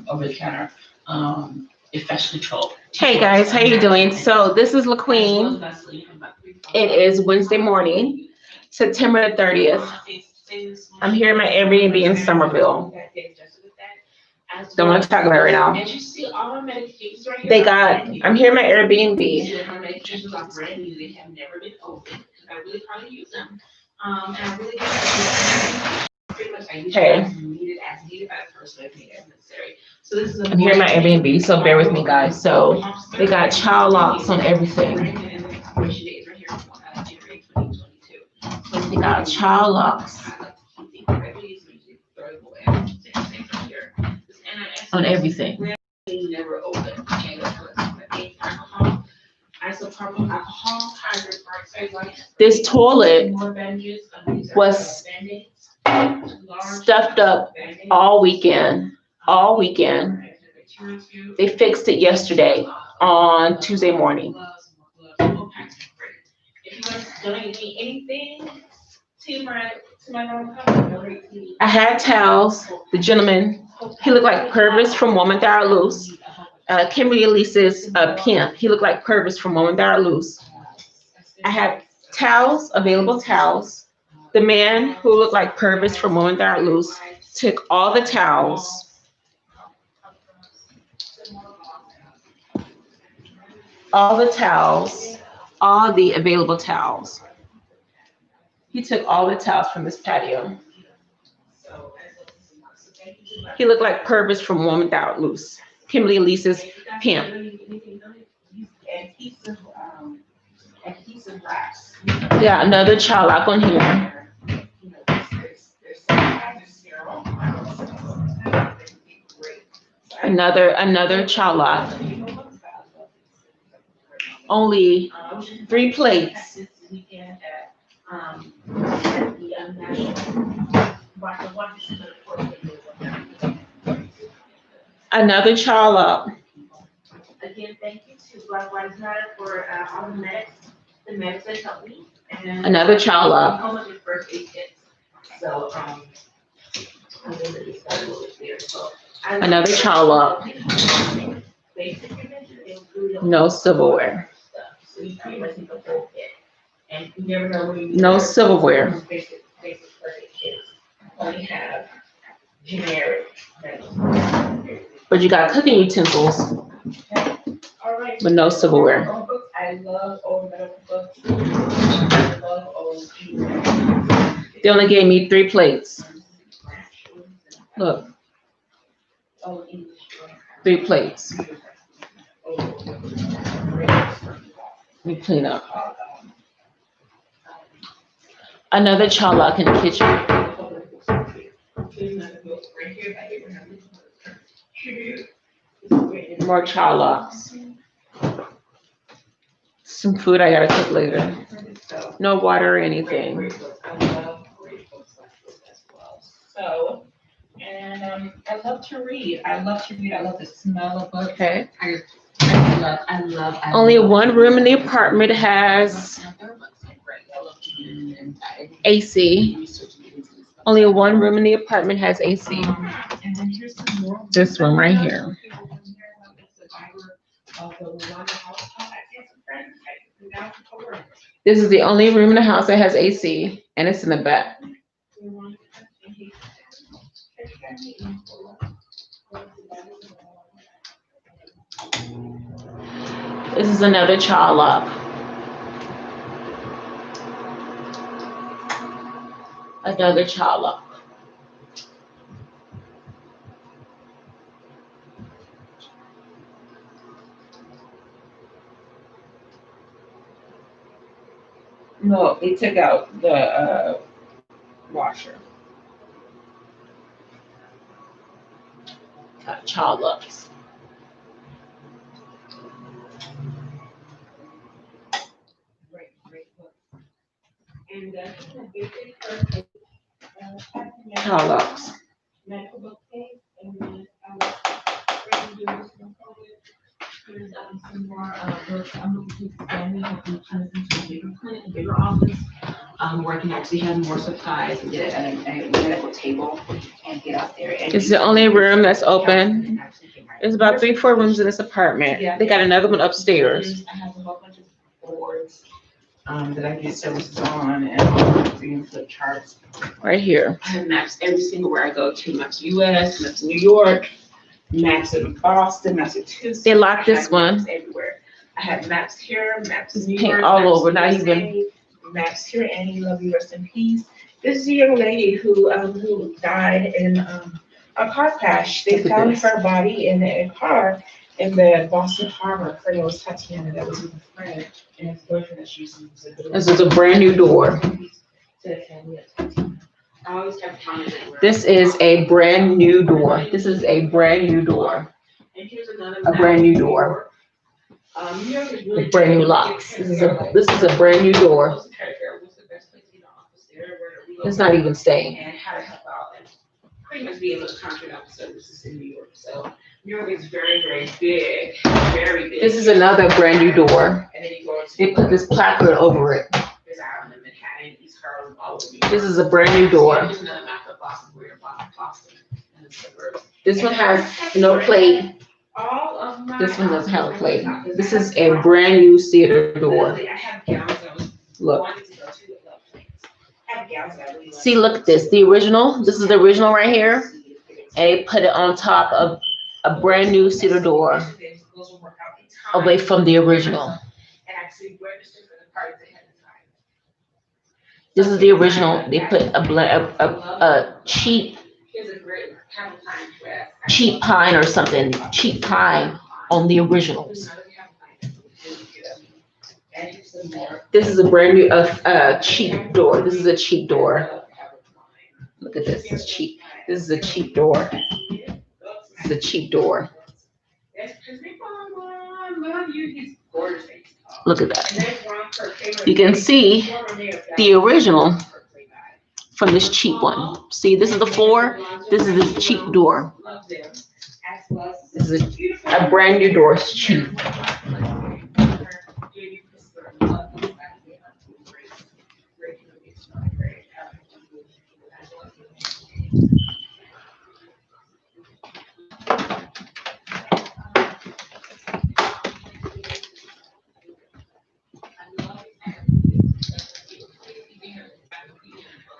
over the counter infection control. Hey guys, how you doing? So this is LaQueen. It is Wednesday morning, September the 30th. I'm here in my Airbnb in Somerville. Don't want to talk about it right now. I'm here in my Airbnb. Our medications are brand new. They have never been opened. I really hardly use them. And I really pretty much I use Hey. as needed by the person if needed as necessary. So this is I'm here in my Airbnb, so bear with me, guys. So they got child locks on everything. They got child locks on everything. Never open. Isopropyl alcohol, This toilet was stuffed up all weekend. All weekend. They fixed it yesterday on Tuesday morning. If you guys donate me anything to my nonprofit, I had towels. The gentleman, he looked like Purvis from Woman Thou Art Loose. Kimberly Elise's pimp. He looked like Purvis from Woman Thou Art Loose. I had towels, available towels. The man who looked like Purvis from Woman Thou Art Loose took all the towels. All the available towels. He took all the towels from this patio. He looked like Purvis from Woman Thou Art Loose. Kimberly Elise's pimp. Yeah, another child lock on here. Another child lock. Only 3 plates. Another child lock. Again, thank you to Black Lives Matter for all the medics that helped me. And Another child lock. how much your first aid kits. So Another child lock. No silverware. So you pretty much need the whole kit. And you never know where you No silverware. basic first aid kits. Only have generic. But you got cooking utensils, All right. but no silverware. I love old medical books. I love old. They only gave me 3 plates. Look, 3 plates. Let me clean up. Another child lock in the kitchen. More child locks. Some food I gotta cook later. No water or anything. So, and I love to read. I love the smell of books. Okay. I love. Only one room in the apartment has AC. Only one room in the apartment has AC. This room right here. This is the only room in the house that has AC, and it's in the back. This is another child lock. Another child lock. No, they took out the washer. Got child locks. Great book. And basic first aid, Child locks. medical book case, and then there's some more books. I'm looking to expand it, hopefully turn this into a bigger clinic, a bigger office. where I can actually have more supplies and get a medical table and get out there. And It's the only room that's open. There's about 3-4 rooms in this apartment. They got another one upstairs. I have a whole bunch of boards that I get services on, and all the flip charts. Right here. I have maps every single where I go to, maps US, maps New York, maps of Boston, maps of Tucson. They locked this one. Maps everywhere. I have maps here, maps in New Paint York. all maps over, in not USA, even. Maps here, Annie, love you, rest in peace. This is a young lady who died in a car crash. They found her body in a car in the Boston Harbor. Her name was Tatiana. That was with a friend and his boyfriend that she used to use. This is a brand new door. To the family of Tatiana. I always have comments everywhere. This is a brand new door. This is a brand new door. And here's another A brand new door. New York is really With brand new locks. This is a brand new door. It's not even staying. And how to help out and pretty much be able to contract out the services in New York. So New York is very, very big, very big. This is another brand new door. And then you go to. They put this placard over it. There's Ireland, Manhattan, East Harlem, all over New York. This is a brand new door. There's another map of Boston, where you're Boston and the suburbs. This one has no plate. All of my. This one doesn't have a plate. This is a brand new theater door. I have gowns that I was Look. wanting to go to with love plates. I have gowns that I really See, look at this. The original. This is the original right here. And they put it on top of a brand new cedar door away from the original. This is the original. They put a cheap pine or something, cheap pine on the originals. This is a brand new, cheap door. This is a cheap door. Look at this. It's cheap. This is a cheap door. This is a cheap door. Look at that. You can see the original from this cheap one. See, this is the floor. This is the cheap door. This is a brand new door. It's cheap.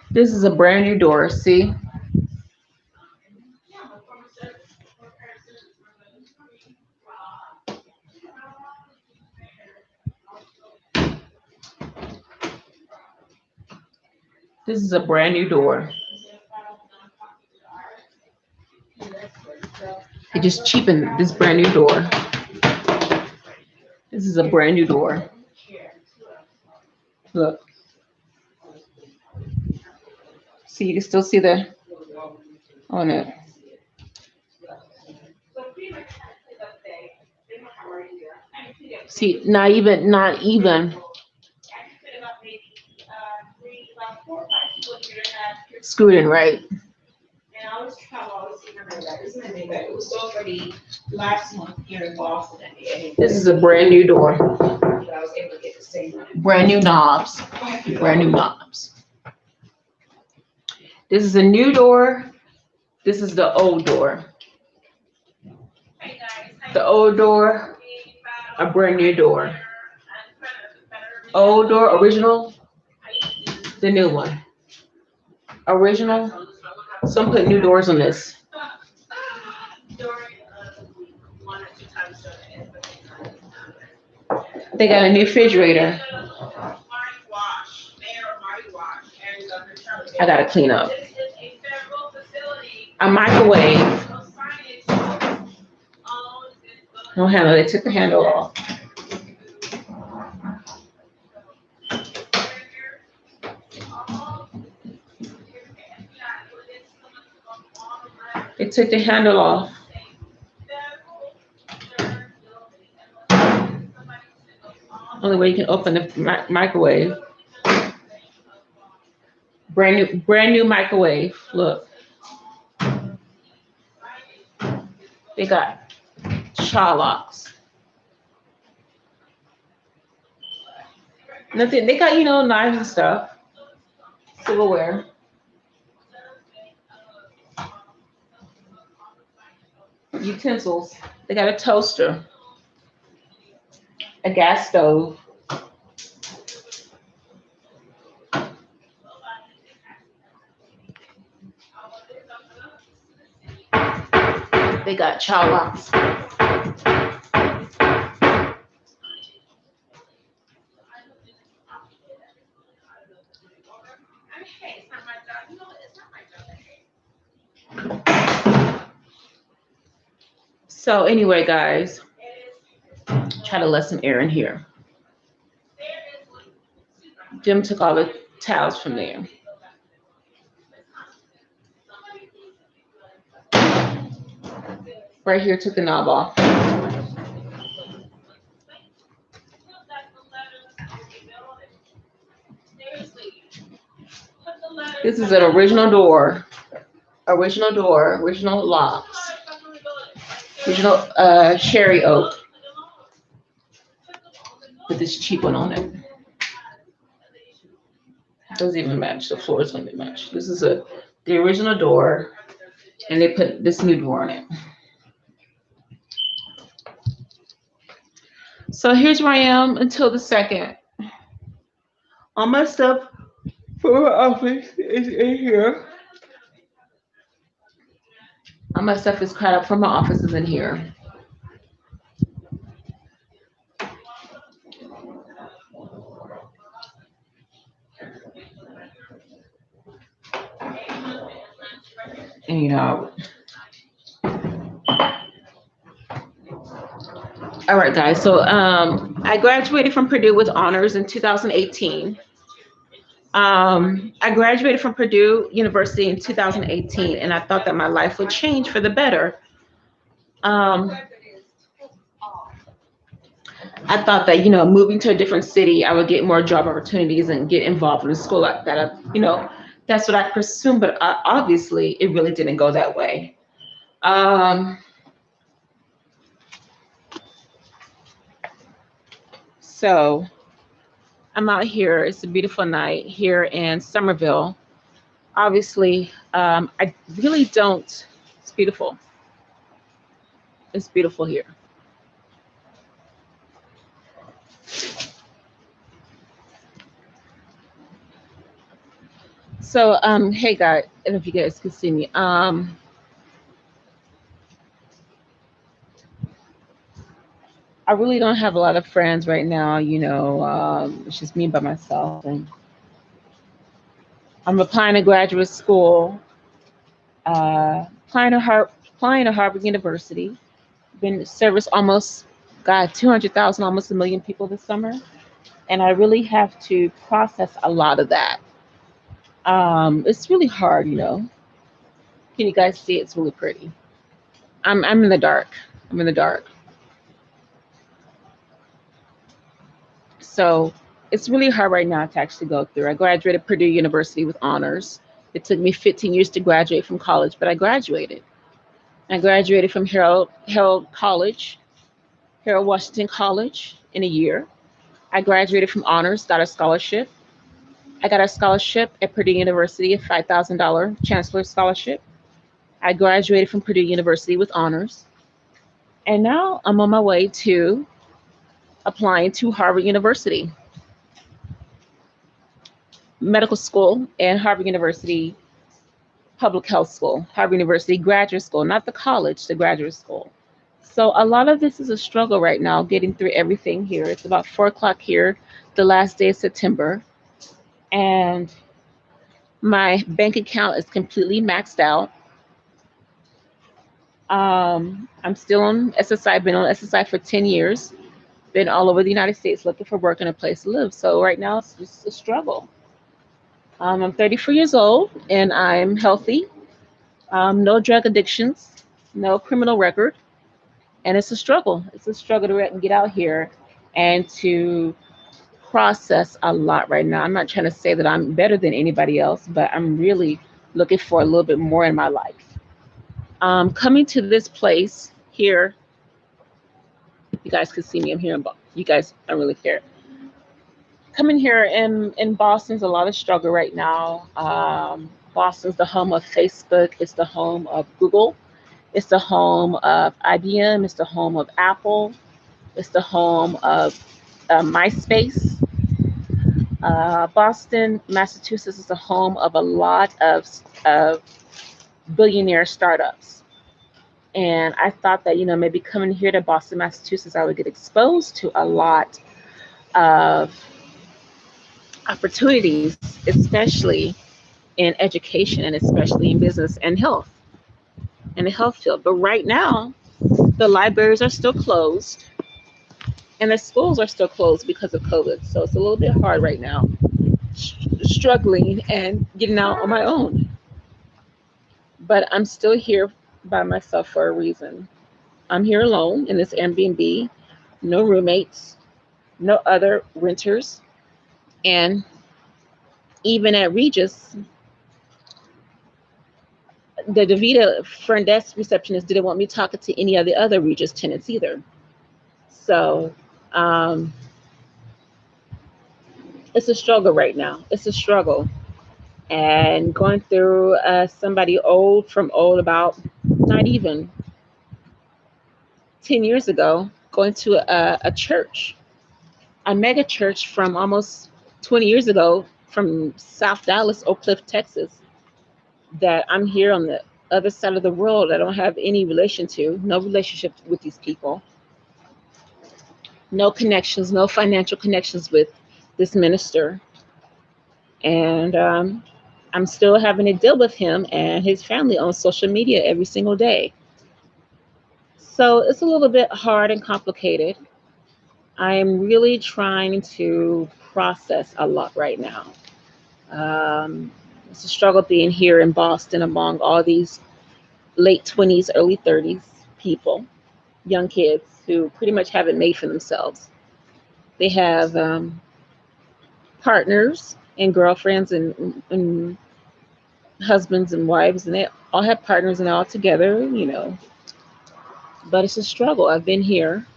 This is a brand new door. See? This is a brand new door. They just cheapened this brand new door. This is a brand new door. Look. See, you can still see the on it. See, not even screwed in right. And I always see her that. This is my name. It was sold for the last month here in Boston. This is a brand new door. But I was able to get the same one. Brand new knobs. Brand new knobs. This is a new door. This is the old door. The old door, a brand new door. Old door, original, the new one. Original. Some put new doors on this. They got a new refrigerator. I gotta clean up. A microwave. No handle. They took the handle off. They took the handle off. Only way you can open the microwave. Brand new microwave. Look. They got child locks. Nothing. They got, knives and stuff. silverware. Utensils. They got a toaster, a gas stove. They got child locks. So anyway, guys, try to let some air in here. Jim took all the towels from there. Right here, took the knob off. This is an original door, original locks, original cherry oak with this cheap one on it. Doesn't even match. The floor is going to match. This is the original door, and they put this new door on it. So here's where I am until the 2nd. All my stuff for my office is in here. All my stuff is cut up from my office is in here. And you know, all right, guys. So I graduated from Purdue with honors in 2018. I graduated from Purdue University in 2018, and I thought that my life would change for the better. I thought that, you know, moving to a different city, I would get more job opportunities and get involved in a school like that. You know, that's what I presumed, but obviously it really didn't go that way. So I'm out here. It's a beautiful night here in Somerville. Obviously, I really don't. It's beautiful. It's beautiful here. So, hey guys, I don't know if you guys can see me. I really don't have a lot of friends right now, you know, it's just me by myself. And I'm applying to graduate school, applying to Harvard University. Been service almost, God, 200,000, almost 1 million people this summer. And I really have to process a lot of that. It's really hard, you know. Can you guys see? It's really pretty. I'm in the dark. I'm in the dark. So it's really hard right now to actually go through. I graduated Purdue University with honors. It took me 15 years to graduate from college, but I graduated. I graduated from Harold Washington College in a year. I graduated from honors, got a scholarship. I got a scholarship at Purdue University, a $5,000 Chancellor Scholarship. I graduated from Purdue University with honors. And now I'm on my way to applying to Harvard University Medical School and Harvard University Public Health School, Harvard University Graduate School, not the college, the graduate school. So a lot of this is a struggle right now, getting through everything here. It's about 4 o'clock here, the last day of September. And my bank account is completely maxed out. I'm still on SSI, I've been on SSI for 10 years. Been all over the United States looking for work and a place to live. So right now it's just a struggle. I'm 34 years old and I'm healthy. No drug addictions, no criminal record. And it's a struggle. It's a struggle to get out here and to process a lot right now. I'm not trying to say that I'm better than anybody else, but I'm really looking for a little bit more in my life. Coming to this place here, you guys can see me. I'm here. You guys don't really care. Coming here in Boston's a lot of struggle right now. Boston's the home of Facebook. It's the home of Google. It's the home of IBM. It's the home of Apple. It's the home of MySpace. Boston, Massachusetts is the home of a lot of billionaire startups. And I thought that, maybe coming here to Boston, Massachusetts, I would get exposed to a lot of opportunities, especially in education and especially in business and health, in the health field. But right now, the libraries are still closed and the schools are still closed because of COVID. So it's a little bit hard right now, struggling and getting out on my own. But I'm still here by myself for a reason. I'm here alone in this Airbnb, no roommates, no other renters. And even at Regis, the Davita front desk receptionist didn't want me talking to any of the other Regis tenants either. So um, it's a struggle right now. It's a struggle. And going through somebody old from old about not even 10 years ago, going to a church, a mega church from almost 20 years ago from South Dallas, Oak Cliff, Texas, that I'm here on the other side of the world. I don't have any relation to, no relationship with these people, no connections, no financial connections with this minister. And I'm still having to deal with him and his family on social media every single day. So it's a little bit hard and complicated. I'm really trying to process a lot right now. It's a struggle being here in Boston among all these late 20s, early 30s people, young kids who pretty much have it made for themselves. They have partners and girlfriends and husbands and wives, and they all have partners and all together. But it's a struggle. I've been here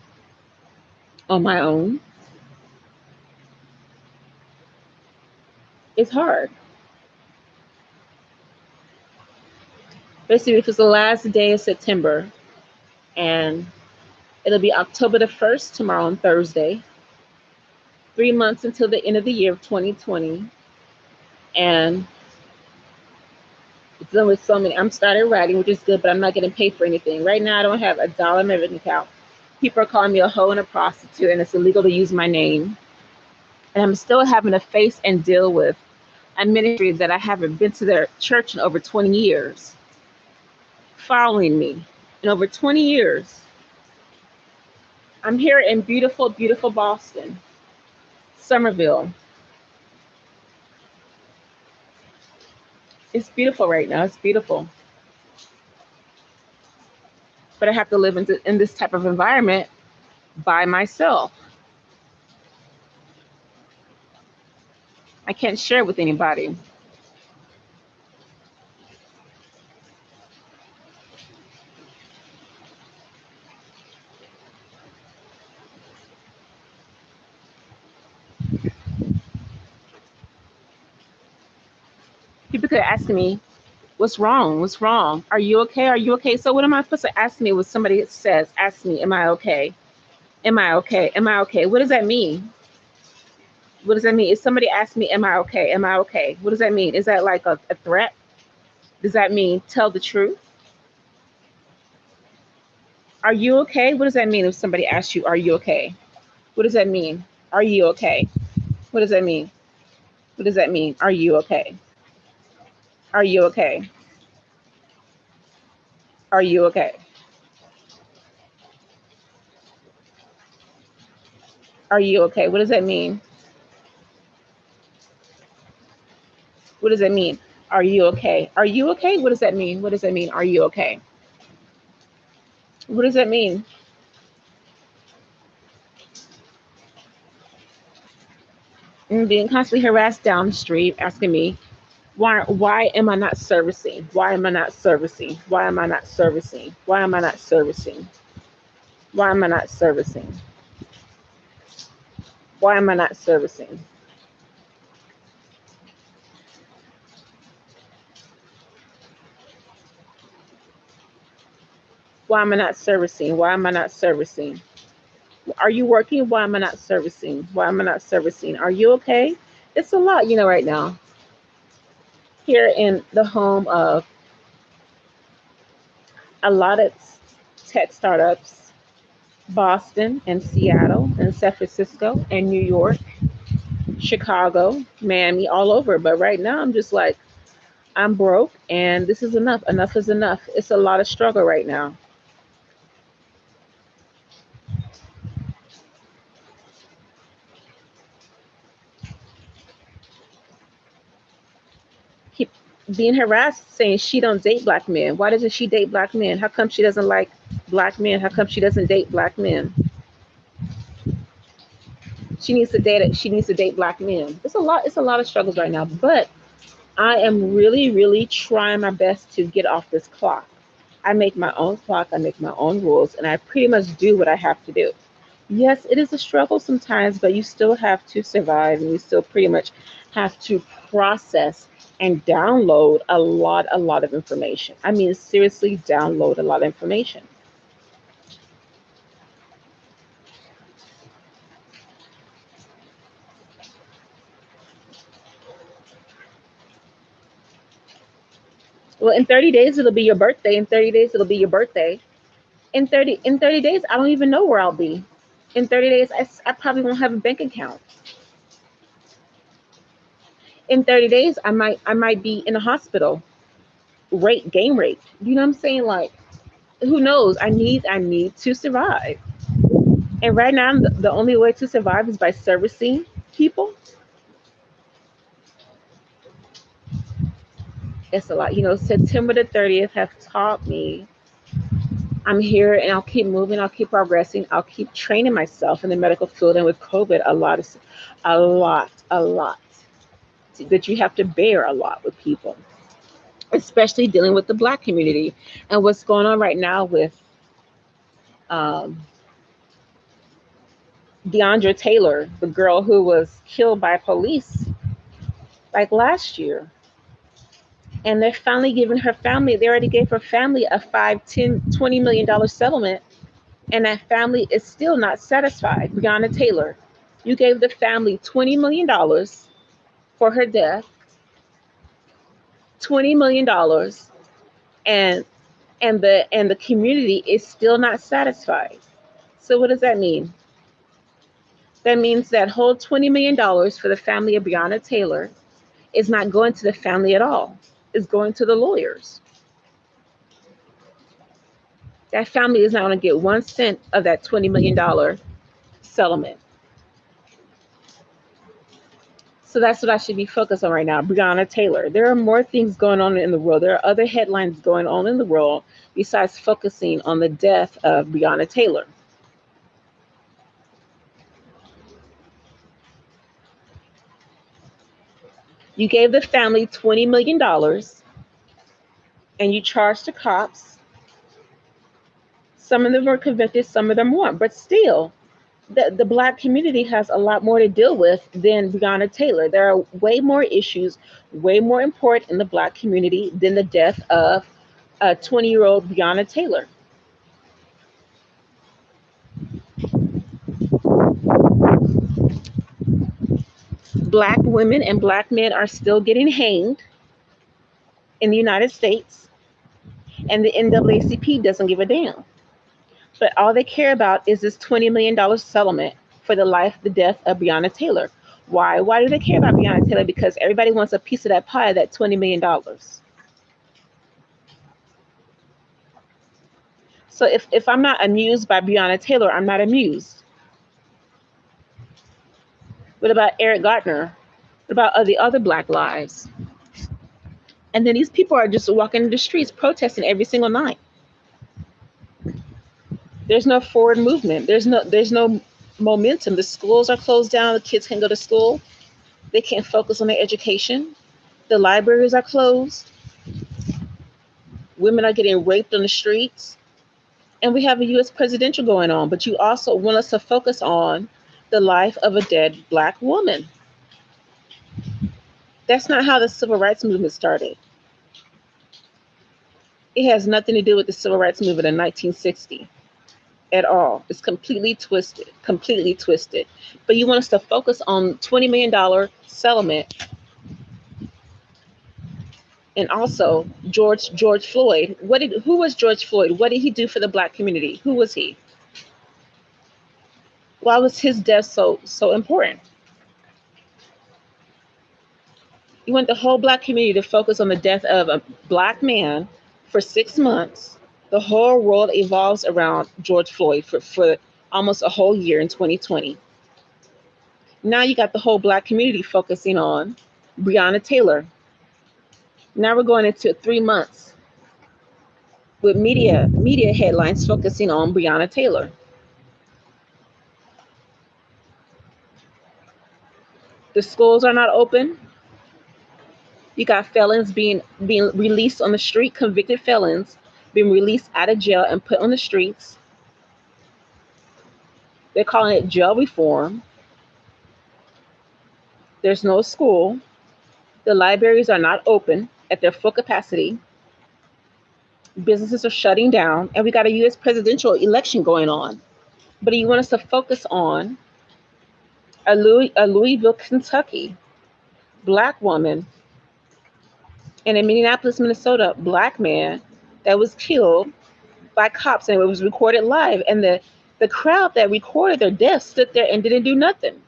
on my own. It's hard. Basically, if it's the last day of September, and it'll be October the 1st tomorrow on Thursday, 3 months until the end of the year of 2020. And it's done with so many. I'm started writing, which is good, but I'm not getting paid for anything. Right now, I don't have a dollar in my bank account. People are calling me a hoe and a prostitute, and it's illegal to use my name. And I'm still having to face and deal with a ministry that I haven't been to their church in over 20 years, following me in over 20 years. I'm here in beautiful, beautiful Boston, Somerville. It's beautiful right now. It's beautiful. But I have to live in this type of environment by myself. I can't share with anybody. People could ask me, what's wrong? What's wrong? Are you okay? Are you okay? So what am I supposed to ask me when somebody says, ask me, am I okay? Am I okay? Am I okay? What does that mean? What does that mean? If somebody asks me, am I okay? Am I okay? What does that mean? Is that like a threat? Does that mean tell the truth? Are you okay? What does that mean if somebody asks you, are you okay? What does that mean? Are you okay? What does that mean? What does that mean? Are you okay? Are you okay? Are you okay? Are you okay? What does that mean? What does that mean? Are you okay? Are you okay? What does that mean? What does that mean? Are you okay? What does that mean? And being constantly harassed down the street, asking me, why am I not servicing? Why am I not servicing? Why am I not servicing? Why am I not servicing? Why am I not servicing? Why am I not servicing? Why am I not servicing? Why am I not servicing? Are you working? Why am I not servicing? Why am I not servicing? Are you okay? It's a lot, right now. Here in the home of a lot of tech startups, Boston and Seattle and San Francisco and New York, Chicago, Miami, all over. But right now, I'm just like, I'm broke and this is enough. Enough is enough. It's a lot of struggle right now. Keep being harassed saying she don't date black men. Why doesn't she date black men? How come she doesn't like black men? How come she doesn't date black men? She needs to date black men. It's a lot of struggles right now. But I am really, really trying my best to get off this clock. I make my own clock, I make my own rules, and I pretty much do what I have to do. Yes, it is a struggle sometimes, but you still have to survive and you still pretty much have to process and download a lot of information. I mean, seriously, download a lot of information. Well, in 30 days, it'll be your birthday. In 30 days, it'll be your birthday. In 30 days, I don't even know where I'll be. In 30 days, I probably won't have a bank account. In 30 days, I might be in a hospital, game rate. You know what I'm saying? Like, who knows? I need to survive. And right now, the only way to survive is by servicing people. It's a lot. September the 30th have taught me I'm here and I'll keep moving, I'll keep progressing, I'll keep training myself in the medical field. And with COVID, a lot that you have to bear a lot with people, especially dealing with the black community and what's going on right now with um, Deandra Taylor, the girl who was killed by police like last year. And they're finally giving her family, they already gave her family a 5, 10, $20 million settlement. And that family is still not satisfied. Breonna Taylor, you gave the family $20 million for her death, $20 million, and the community is still not satisfied. So what does that mean? That means that whole $20 million for the family of Breonna Taylor is not going to the family at all. It's going to the lawyers. That family is not going to get 1 cent of that $20 million settlement. So that's what I should be focused on right now. Breonna Taylor. There are more things going on in the world. There are other headlines going on in the world besides focusing on the death of Breonna Taylor. You gave the family $20 million and you charged the cops. Some of them were convicted, some of them weren't. But still, the black community has a lot more to deal with than Breonna Taylor. There are way more issues, way more important in the black community than the death of a 20-year-old Breonna Taylor. Black women and black men are still getting hanged in the United States, and the NAACP doesn't give a damn. But all they care about is this $20 million settlement for the death of Breonna Taylor. Why? Why do they care about Breonna Taylor? Because everybody wants a piece of that pie, that $20 million. So if I'm not amused by Breonna Taylor, I'm not amused. What about Eric Garner? What about the other black lives? And then these people are just walking in the streets protesting every single night. There's no forward movement. There's no momentum. The schools are closed down. The kids can't go to school. They can't focus on their education. The libraries are closed. Women are getting raped on the streets. And we have a US presidential going on, but you also want us to focus on the life of a dead black woman. That's not how the civil rights movement started. It has nothing to do with the civil rights movement in 1960 at all. It's completely twisted, completely twisted. But you want us to focus on $20 million settlement, and also George Floyd. Who was George Floyd? What did he do for the black community? Who was he? Why was his death so important? You want the whole black community to focus on the death of a black man for 6 months. The whole world evolves around George Floyd for almost a whole year in 2020. Now you got the whole black community focusing on Breonna Taylor. Now we're going into 3 months with media headlines focusing on Breonna Taylor. The schools are not open. You got felons being released on the street, convicted felons being released out of jail and put on the streets. They're calling it jail reform. There's no school. The libraries are not open at their full capacity. Businesses are shutting down, and we got a U.S. presidential election going on. But you want us to focus on a Louisville, Kentucky black woman and a Minneapolis, Minnesota black man that was killed by cops, and it was recorded live. And the crowd that recorded their death stood there and didn't do nothing.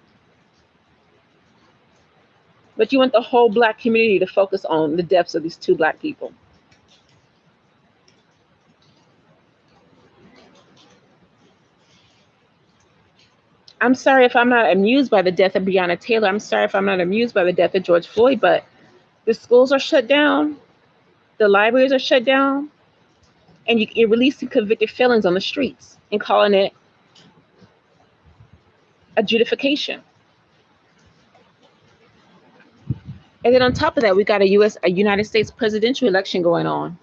But you want the whole black community to focus on the deaths of these two black people. I'm sorry if I'm not amused by the death of Breonna Taylor. I'm sorry if I'm not amused by the death of George Floyd, but the schools are shut down, the libraries are shut down, and you're releasing convicted felons on the streets and calling it adjudication. And then on top of that, we got a United States presidential election going on.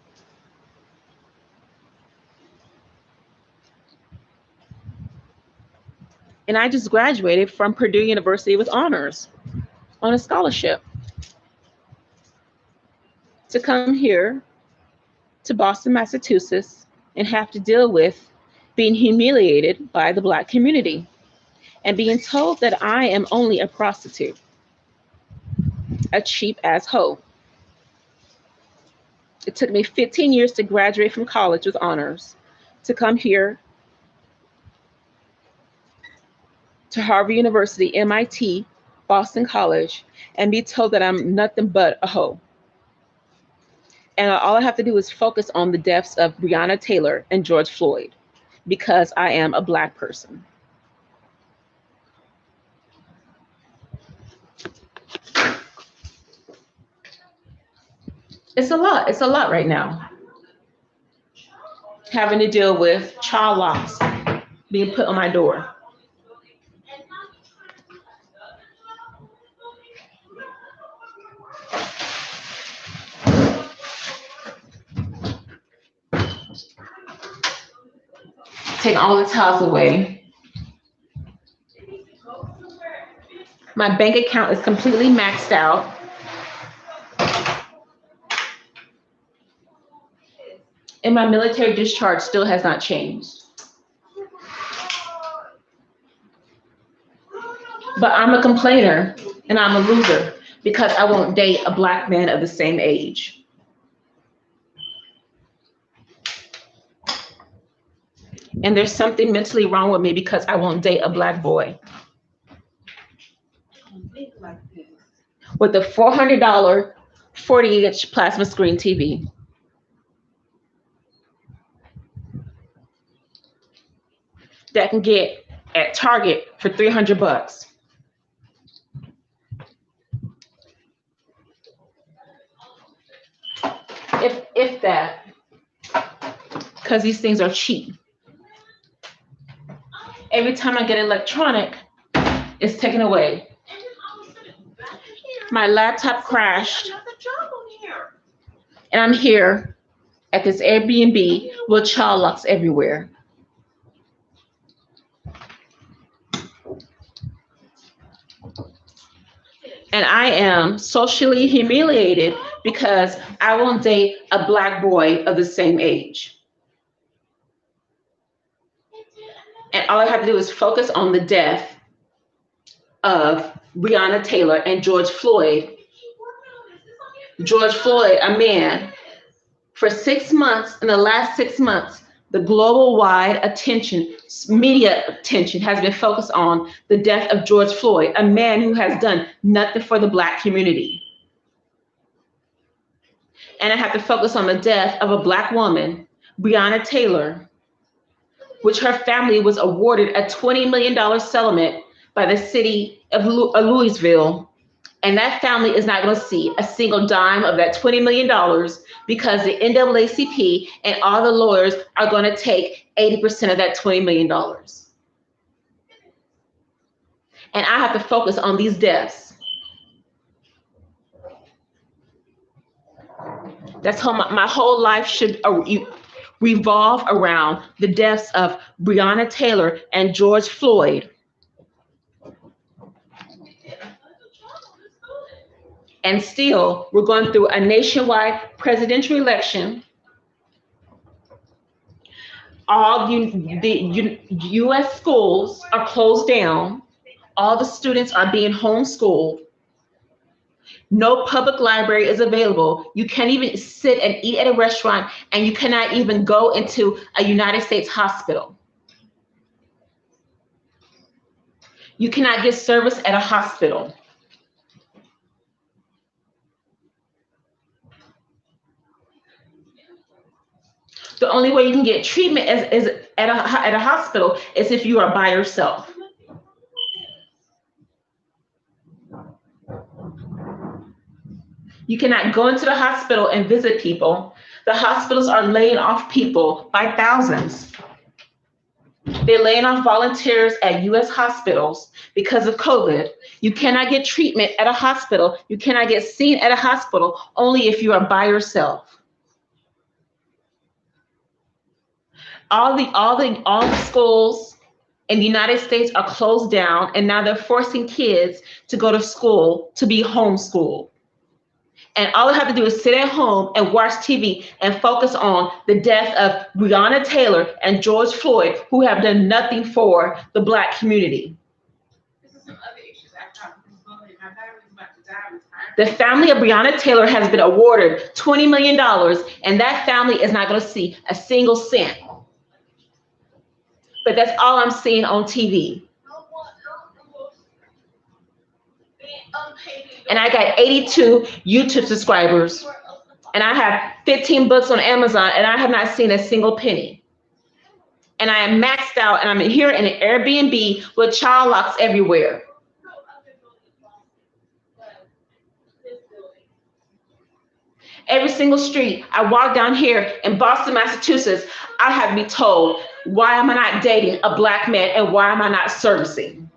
And I just graduated from Purdue University with honors on a scholarship to come here to Boston, Massachusetts, and have to deal with being humiliated by the black community and being told that I am only a prostitute, a cheap ass hoe. It took me 15 years to graduate from college with honors, to come here to Harvard University, MIT, Boston College, and be told that I'm nothing but a hoe. And all I have to do is focus on the deaths of Breonna Taylor and George Floyd because I am a black person. It's a lot. It's a lot right now. Having to deal with child locks being put on my door. Take all the tiles away. My bank account is completely maxed out. And my military discharge still has not changed. But I'm a complainer and I'm a loser because I won't date a black man of the same age. And there's something mentally wrong with me because I won't date a black boy. With a $400 40-inch plasma screen TV. That can get at Target for $300. If that, because these things are cheap. Every time I get electronic, it's taken away. My laptop crashed, and I'm here at this Airbnb with child locks everywhere. And I am socially humiliated because I won't date a black boy of the same age. And all I have to do is focus on the death of Breonna Taylor and George Floyd. George Floyd, a man, for 6 months, in the last 6 months, the global wide attention, media attention has been focused on the death of George Floyd, a man who has done nothing for the black community. And I have to focus on the death of a black woman, Breonna Taylor, which her family was awarded a $20 million settlement by the city of Louisville. And that family is not going to see a single dime of that $20 million because the NAACP and all the lawyers are going to take 80% of that $20 million. And I have to focus on these deaths. That's how my whole life should revolve around the deaths of Breonna Taylor and George Floyd. And still, we're going through a nationwide presidential election. All the U.S. schools are closed down. All the students are being homeschooled. No public library is available. You can't even sit and eat at a restaurant, and you cannot even go into a United States hospital. You cannot get service at a hospital. The only way you can get treatment is at a hospital is if you are by yourself. You cannot go into the hospital and visit people. The hospitals are laying off people by thousands. They're laying off volunteers at U.S. hospitals because of COVID. You cannot get treatment at a hospital. You cannot get seen at a hospital only if you are by yourself. All the schools in the United States are closed down, and now they're forcing kids to go to school to be homeschooled. And all I have to do is sit at home and watch TV and focus on the death of Breonna Taylor and George Floyd, who have done nothing for the black community. The family of Breonna Taylor has been awarded $20 million, and that family is not going to see a single cent. But that's all I'm seeing on TV. And I got 82 YouTube subscribers, and I have 15 books on Amazon, and I have not seen a single penny. And I am maxed out, and I'm here in an Airbnb with child locks everywhere. Every single street I walk down here in Boston, Massachusetts, I have to be told, why am I not dating a black man, and why am I not servicing?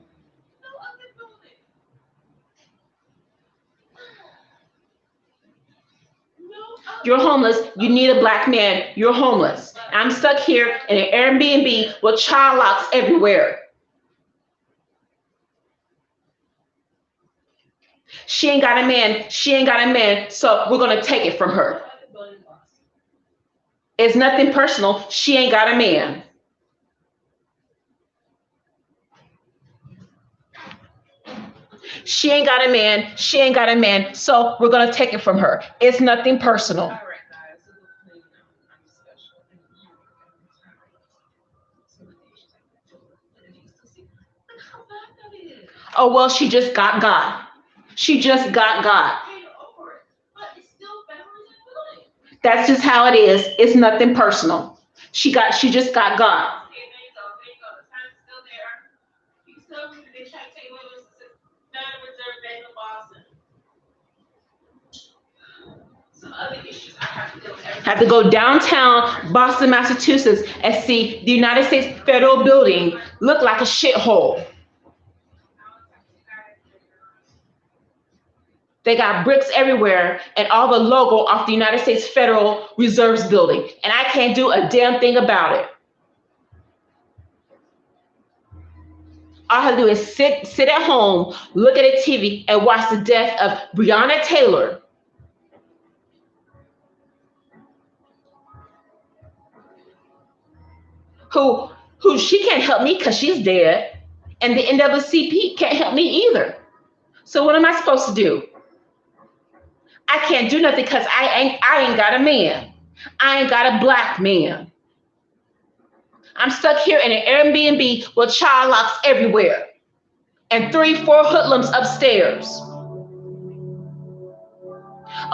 You're homeless, you need a black man, you're homeless. I'm stuck here in an Airbnb with child locks everywhere. She ain't got a man, so we're gonna take it from her. It's nothing personal, she ain't got a man. She ain't got a man, so we're gonna take it from her. It's nothing personal. Oh, well, she just got God. She just got God. That's just how it is. It's nothing personal. She just got God. Have to go downtown Boston, Massachusetts, and see the United States federal building look like a shithole. They got bricks everywhere and all the logo off the United States Federal Reserve's building, and I can't do a damn thing about it. All I have to do is sit at home, look at a TV, and watch the death of Breonna Taylor who she can't help me because she's dead, and the NAACP can't help me either. So what am I supposed to do? I can't do nothing because I ain't got a man. I ain't got a black man. I'm stuck here in an Airbnb with child locks everywhere and 3-4 hoodlums upstairs.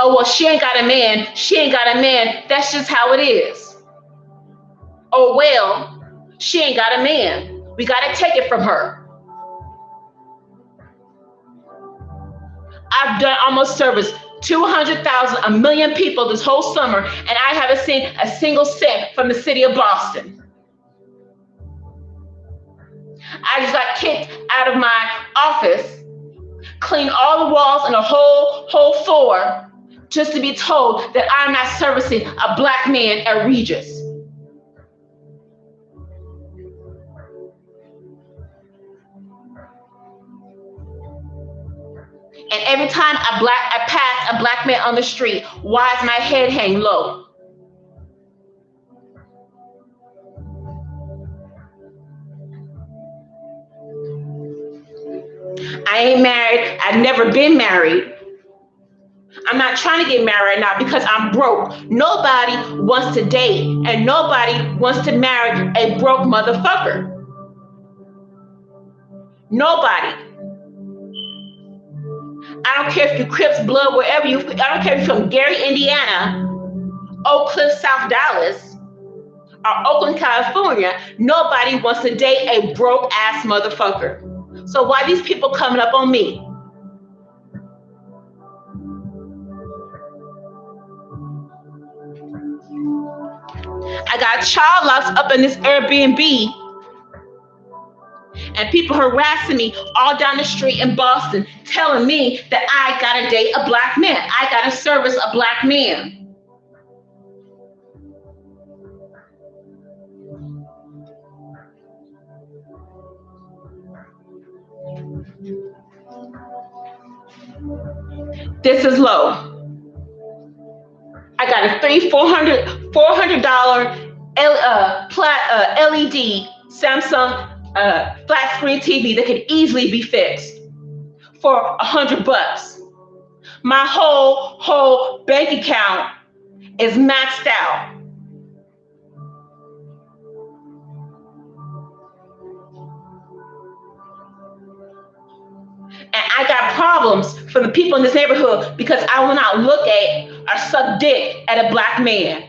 Oh, well, she ain't got a man. She ain't got a man. That's just how it is. Oh, well, she ain't got a man. We got to take it from her. I've done almost service 200,000, a million people this whole summer, and I haven't seen a single cent from the city of Boston. I just got kicked out of my office, cleaned all the walls and the whole floor, just to be told that I'm not servicing a black man at Regis. And every time I pass a black man on the street, why is my head hang low? I ain't married. I've never been married. I'm not trying to get married right now because I'm broke. Nobody wants to date and nobody wants to marry a broke motherfucker. Nobody. I don't care if you Crips, Blood, wherever you, I don't care if you're from Gary, Indiana, Oak Cliff, South Dallas, or Oakland, California. Nobody wants to date a broke ass motherfucker. So why these people coming up on me? I got child locks up in this Airbnb and people harassing me all down the street in Boston, telling me that I gotta date a black man. I gotta service a black man. This is low. I got a $400 LED Samsung flat screen TV that could easily be fixed for $100. My whole bank account is maxed out. And I got problems from the people in this neighborhood because I will not look at or suck dick at a black man.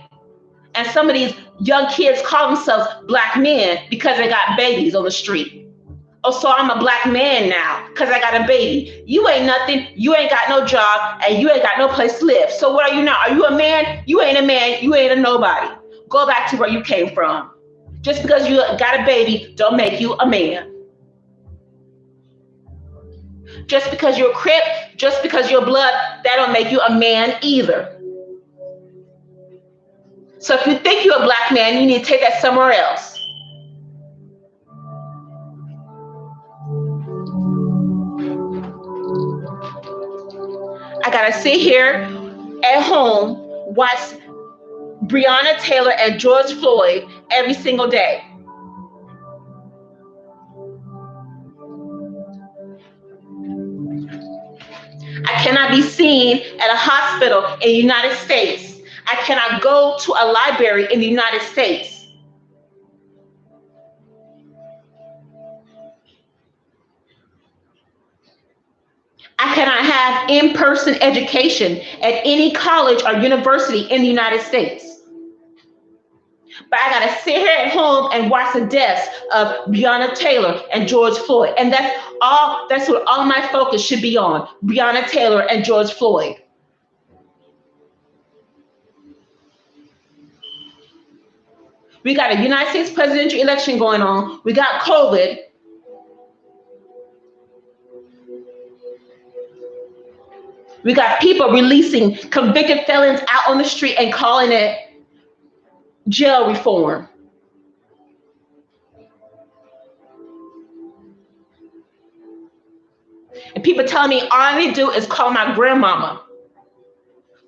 And some of these young kids call themselves black men because they got babies on the street. Oh, so I'm a black man now because I got a baby. You ain't nothing. You ain't got no job and you ain't got no place to live. So what are you now? Are you a man? You ain't a man. You ain't a nobody. Go back to where you came from. Just because you got a baby don't make you a man. Just because you're a Crip, just because you're blood, that don't make you a man either. So if you think you're a black man, you need to take that somewhere else. I gotta sit here at home, watch Breonna Taylor and George Floyd every single day. I cannot be seen at a hospital in the United States. I cannot go to a library in the United States. I cannot have in-person education at any college or university in the United States. But I gotta sit here at home and watch the deaths of Breonna Taylor and George Floyd. And that's what all my focus should be on, Breonna Taylor and George Floyd. We got a United States presidential election going on. We got COVID. We got people releasing convicted felons out on the street and calling it jail reform. And people telling me all they do is call my grandmama,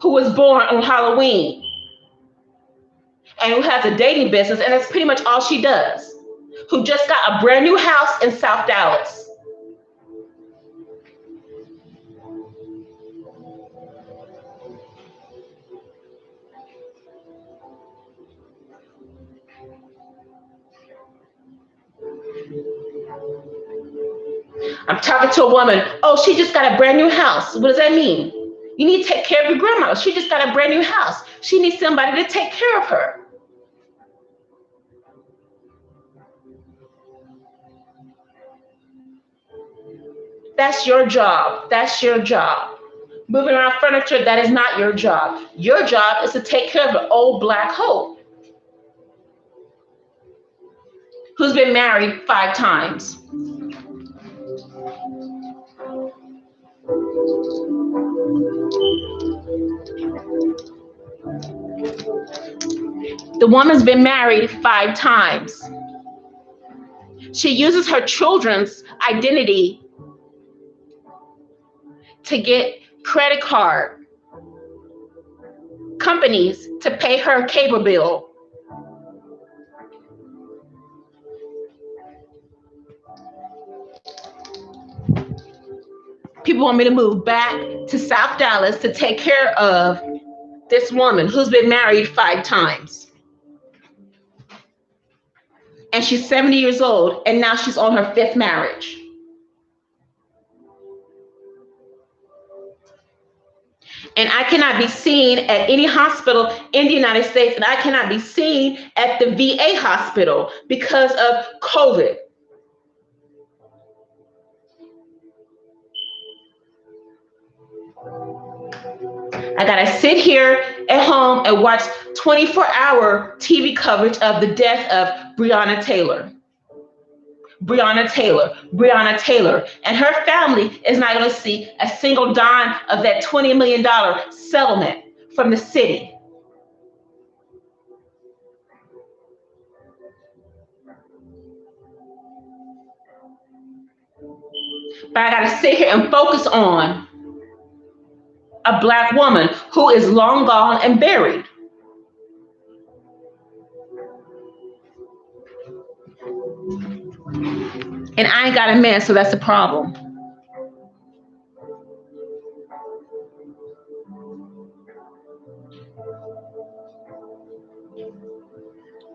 who was born on Halloween. and who has a dating business, and that's pretty much all she does, who just got a brand new house in South Dallas. I'm talking to a woman, oh, she just got a brand new house. What does that mean? You need to take care of your grandma. She just got a brand new house. She needs somebody to take care of her. That's your job. That's your job. Moving around furniture, that is not your job. Your job is to take care of an old black hoe who's been married 5 times. The woman's been married 5 times. She uses her children's identity to get credit card companies to pay her cable bill. People want me to move back to South Dallas to take care of this woman who's been married 5 times. And she's 70 years old, and now she's on her 5th marriage. And I cannot be seen at any hospital in the United States, and I cannot be seen at the VA hospital because of COVID. I gotta sit here at home and watch 24-hour TV coverage of the death of Breonna Taylor. Breonna Taylor. And her family is not gonna see a single dime of that $20 million settlement from the city. But I gotta sit here and focus on a black woman who is long gone and buried. And I ain't got a man, so that's the problem.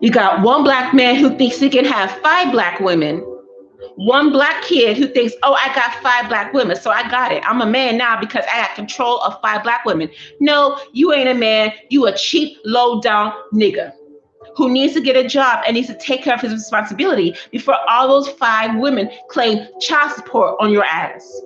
You got one black man who thinks he can have 5 black women. One black kid who thinks, oh, I got 5 black women, so I got it. I'm a man now because I got control of 5 black women. No, you ain't a man. You a cheap, low-down nigga who needs to get a job and needs to take care of his responsibility before all those 5 women claim child support on your ass.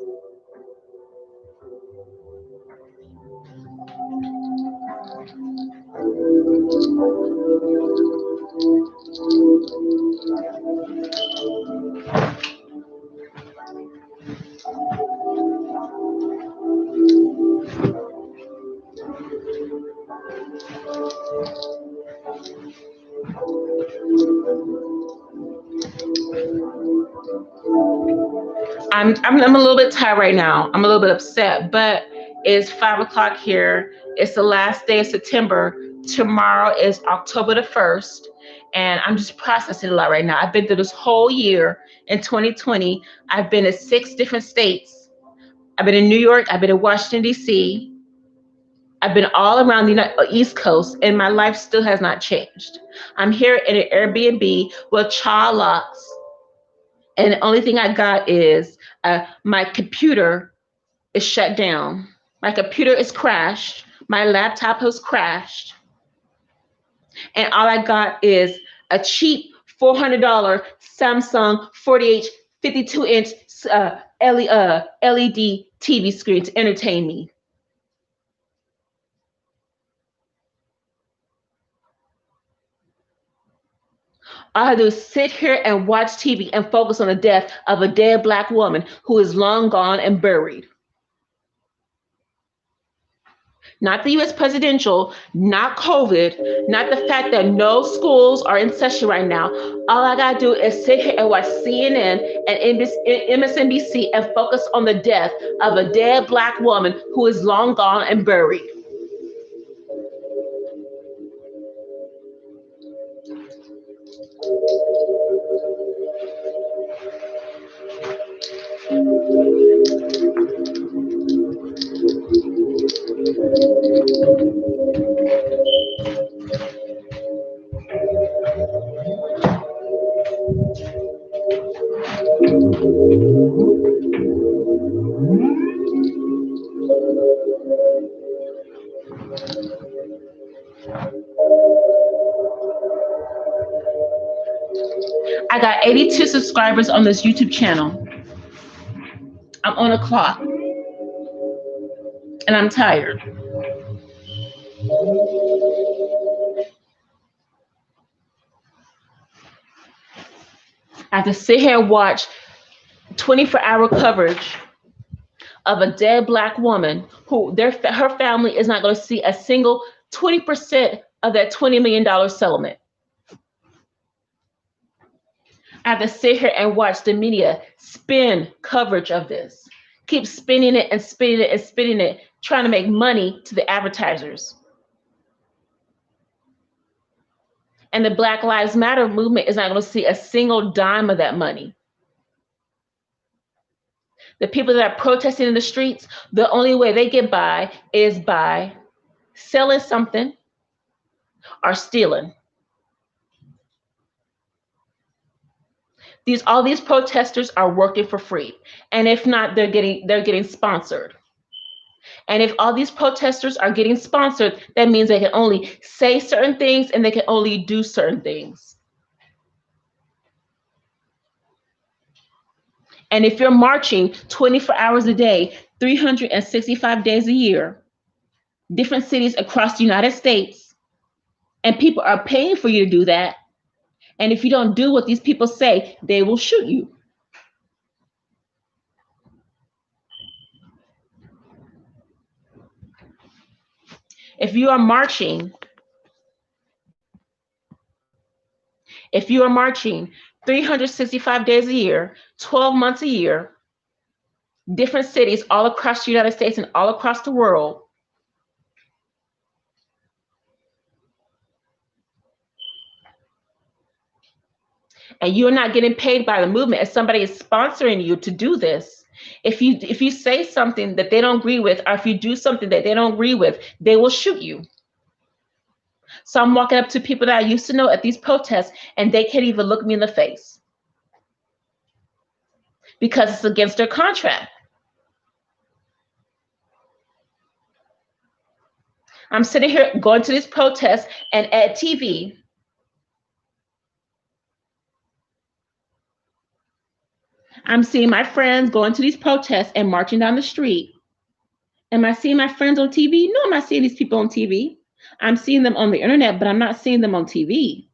I'm a little bit tired right now. I'm a little bit upset, but it's 5 o'clock here. It's the last day of September. Tomorrow is October the 1st, and I'm just processing a lot right now. I've been through this whole year in 2020. I've been in 6 different states. I've been in New York. I've been in Washington, D.C. I've been all around the East Coast, and my life still has not changed. I'm here in an Airbnb with child locks, and the only thing I got is my computer is shut down. My computer is crashed. My laptop has crashed. And all I got is a cheap $400 Samsung 48 52-inch LED TV screen to entertain me. All I do is sit here and watch TV and focus on the death of a dead black woman who is long gone and buried. Not the US presidential, not COVID, not the fact that no schools are in session right now. All I gotta do is sit here and watch CNN and MSNBC and focus on the death of a dead black woman who is long gone and buried. I got 82 subscribers on this YouTube channel. I'm on a clock and I'm tired. I have to sit here and watch 24-hour coverage of a dead Black woman who her family is not going to see a single 20% of that $20 million settlement. I have to sit here and watch the media spin coverage of this, keep spinning it and spinning it and spinning it, trying to make money to the advertisers. And the Black Lives Matter movement is not going to see a single dime of that money. The people that are protesting in the streets, the only way they get by is by selling something or stealing. All these protesters are working for free. And if not, they're getting sponsored. And if all these protesters are getting sponsored, that means they can only say certain things and they can only do certain things. And if you're marching 24 hours a day, 365 days a year, different cities across the United States, and people are paying for you to do that, and if you don't do what these people say, they will shoot you. If you are marching 365 days a year, 12 months a year, different cities all across the United States and all across the world, and you're not getting paid by the movement, if somebody is sponsoring you to do this, if you say something that they don't agree with, or if you do something that they don't agree with, they will shoot you. So I'm walking up to people that I used to know at these protests, and they can't even look me in the face because it's against their contract. I'm sitting here going to these protests, and at TV, I'm seeing my friends going to these protests and marching down the street. Am I seeing my friends on TV? No, I'm not seeing these people on TV. I'm seeing them on the internet, but I'm not seeing them on TV.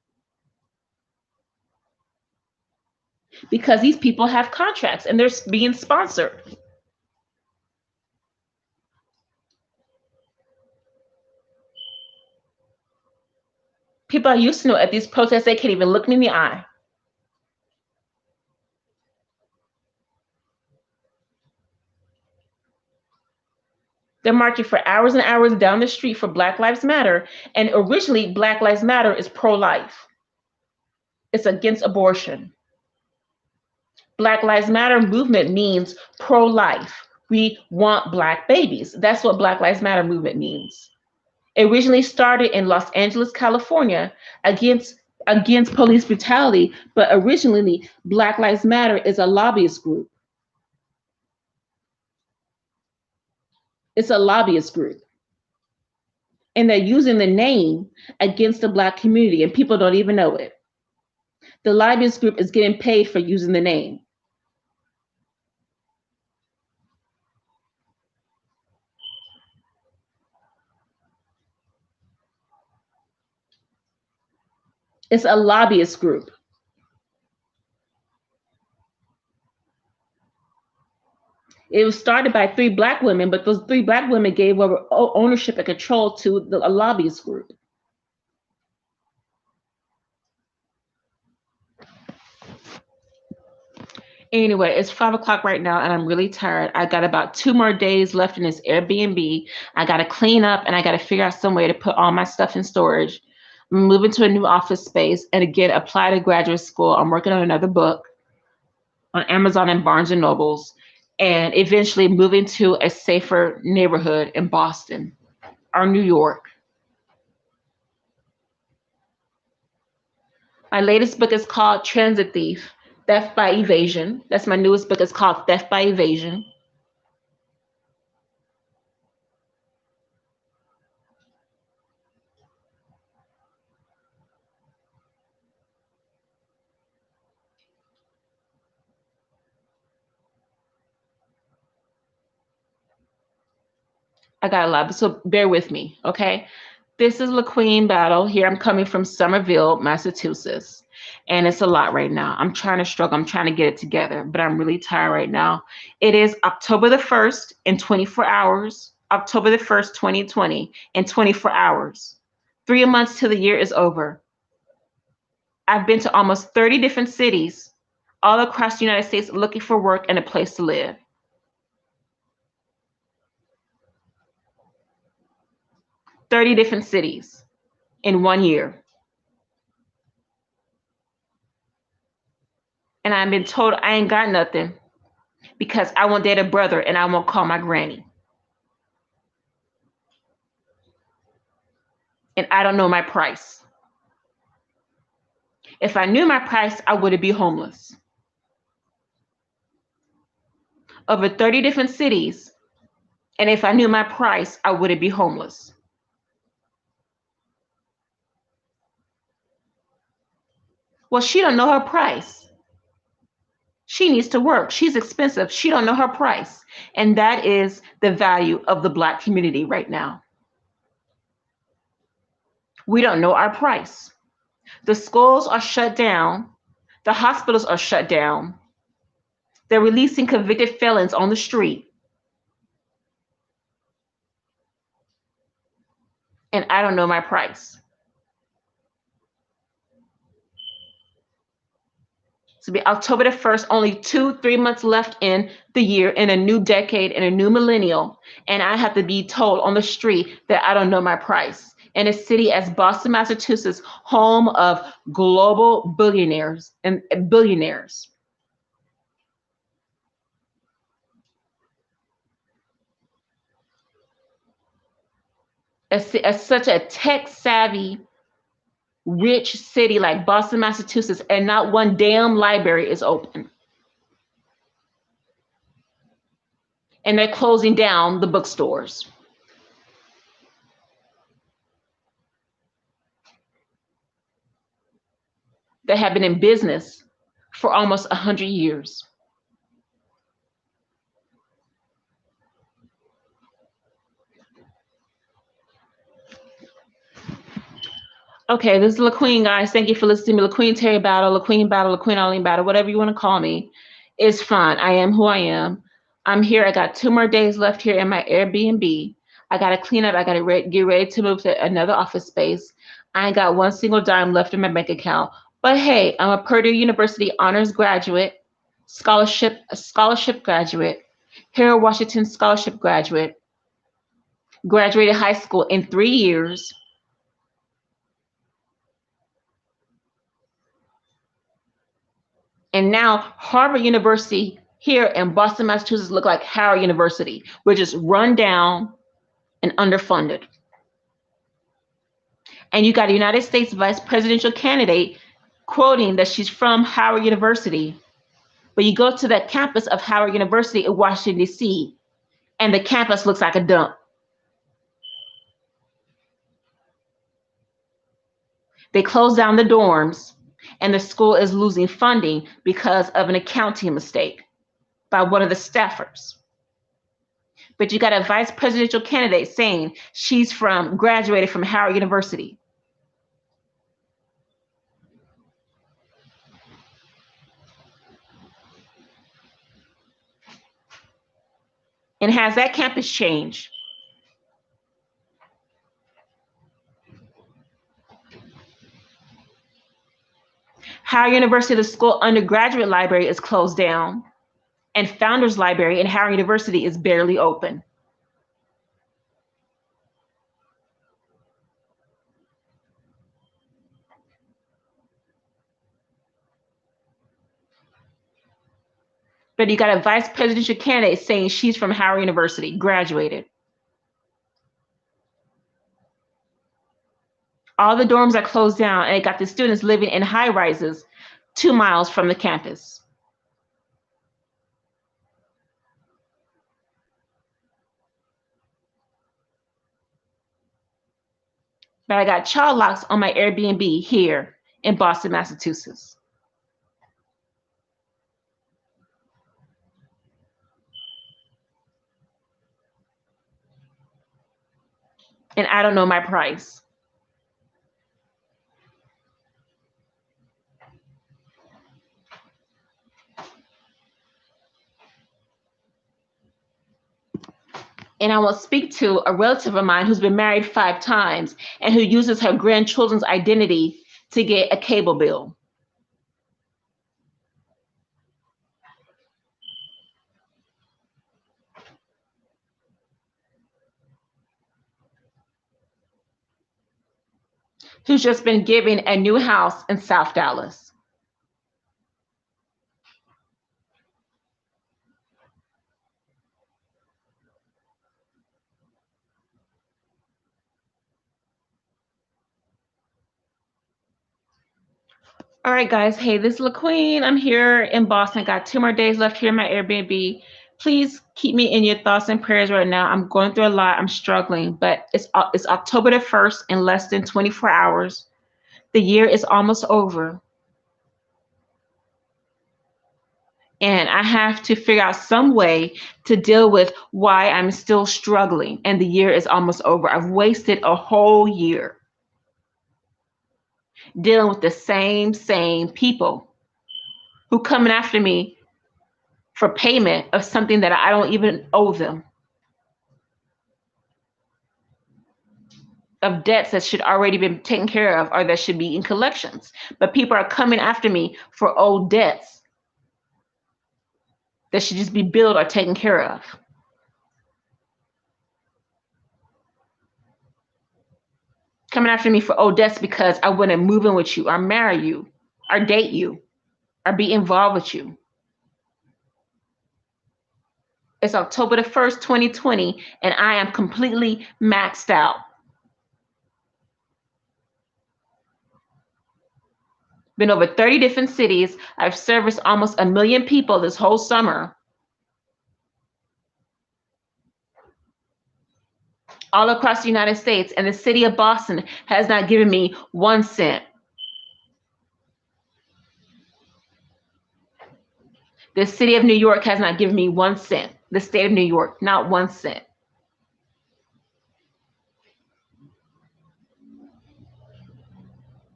Because these people have contracts and they're being sponsored. People I used to know at these protests, they can't even look me in the eye. They're marching for hours and hours down the street for Black Lives Matter. And originally, Black Lives Matter is pro-life. It's against abortion. Black Lives Matter movement means pro-life. We want Black babies. That's what Black Lives Matter movement means. It originally started in Los Angeles, California, against police brutality, but originally Black Lives Matter is a lobbyist group. It's a lobbyist group. And they're using the name against the Black community, and people don't even know it. The lobbyist group is getting paid for using the name. It's a lobbyist group. It was started by 3 Black women, but those 3 Black women gave over ownership and control to a lobbyist group. Anyway, it's 5 o'clock right now and I'm really tired. I got about 2 more days left in this Airbnb. I got to clean up and I got to figure out some way to put all my stuff in storage. I'm moving to a new office space and again apply to graduate school. I'm working on another book on Amazon and Barnes and Nobles, and eventually moving to a safer neighborhood in Boston or New York. My latest book is called Transit Thief, Theft by Evasion. That's my newest book. It's called Theft by Evasion. I got a lot, so bear with me, okay? This is LaQueen Battle. Here I'm coming from Somerville, Massachusetts. And it's a lot right now. I'm trying to struggle. I'm trying to get it together, but I'm really tired right now. It is October the 1st in 24 hours. October the 1st, 2020 in 24 hours. 3 months till the year is over. I've been to almost 30 different cities all across the United States looking for work and a place to live. 30 different cities in 1 year. And I've been told I ain't got nothing because I won't date a brother and I won't call my granny. And I don't know my price. If I knew my price, I wouldn't be homeless. Over 30 different cities, and if I knew my price, I wouldn't be homeless. Well, she don't know her price. She needs to work. She's expensive. She don't know her price. And that is the value of the Black community right now. We don't know our price. The schools are shut down. The hospitals are shut down. They're releasing convicted felons on the street. And I don't know my price. So be October the 1st, only 2-3 months left in the year, in a new decade, in a new millennial. And I have to be told on the street that I don't know my price. In a city as Boston, Massachusetts, home of global billionaires and billionaires. As such a tech-savvy, rich city like Boston, Massachusetts, and not one damn library is open. And they're closing down the bookstores. That have been in business for almost 100 years. Okay, this is LaQueen, guys. Thank you for listening to me. LaQueen Terry Battle, LaQueen Arlene Battle, whatever you want to call me. It's fine. I am who I am. I'm here. I got 2 more days left here in my Airbnb. I got to clean up. I got to get ready to move to another office space. I ain't got one single dime left in my bank account. But hey, I'm a Purdue University honors graduate, scholarship graduate, Harold Washington scholarship graduate, graduated high school in 3 years. And now Harvard University here in Boston, Massachusetts look like Howard University. We're just run down and underfunded. And you got a United States vice presidential candidate quoting that she's from Howard University. But you go to the campus of Howard University in Washington, D.C., and the campus looks like a dump. They closed down the dorms, and the school is losing funding because of an accounting mistake by one of the staffers. But you got a vice presidential candidate saying she's graduated from Howard University. And has that campus changed? Howard University, the school undergraduate library is closed down, and Founders Library in Howard University is barely open. But you got a vice presidential candidate saying she's from Howard University, graduated. All the dorms are closed down, and it got the students living in high rises 2 miles from the campus. But I got child locks on my Airbnb here in Boston, Massachusetts. And I don't know my price. And I will speak to a relative of mine who's been married 5 times and who uses her grandchildren's identity to get a cable bill. Who's just been given a new house in South Dallas. All right, guys. Hey, this is LaQueen. I'm here in Boston. Got 2 more days left here in my Airbnb. Please keep me in your thoughts and prayers right now. I'm going through a lot. I'm struggling, but it's October the 1st in less than 24 hours. The year is almost over. And I have to figure out some way to deal with why I'm still struggling and the year is almost over. I've wasted a whole year dealing with the same people who coming after me for payment of something that I don't even owe them, of debts that should already been taken care of or that should be in collections. But people are coming after me for old debts that should just be billed or taken care of. Coming after me for old debts because I wouldn't move in with you or marry you or date you or be involved with you. It's October the 1st, 2020, and I am completely maxed out. Been over 30 different cities. I've serviced almost 1 million people this whole summer. All across the United States, and the city of Boston has not given me 1 cent. The city of New York has not given me 1 cent. The state of New York, not 1 cent.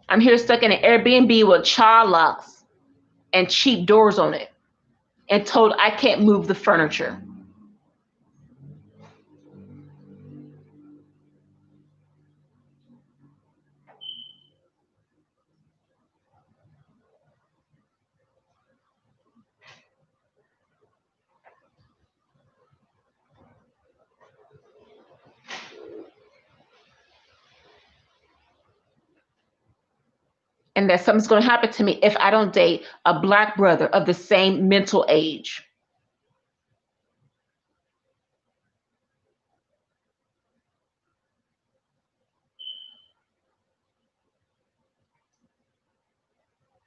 I'm here stuck in an Airbnb with child locks and cheap doors on it and told I can't move the furniture. And that something's going to happen to me if I don't date a Black brother of the same mental age.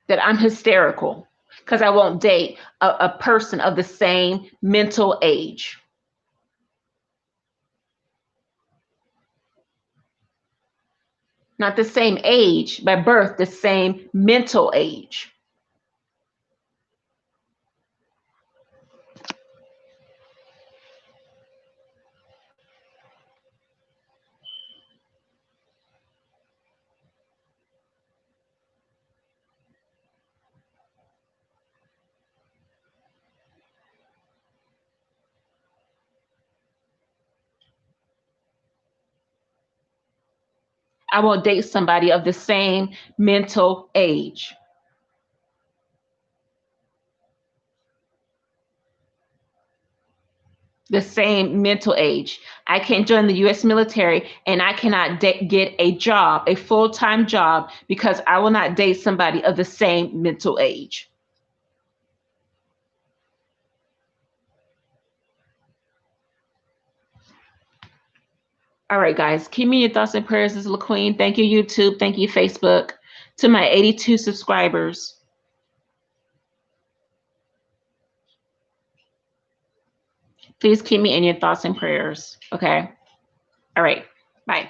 That I'm hysterical because I won't date a person of the same mental age. Not the same age by birth, the same mental age. I won't date somebody of the same mental age. The same mental age. I can't join the US military and I cannot get a job, a full-time job, because I will not date somebody of the same mental age. All right, guys. Keep me in your thoughts and prayers. This is LaQueen. Thank you, YouTube. Thank you, Facebook. To my 82 subscribers. Please keep me in your thoughts and prayers. Okay. All right. Bye.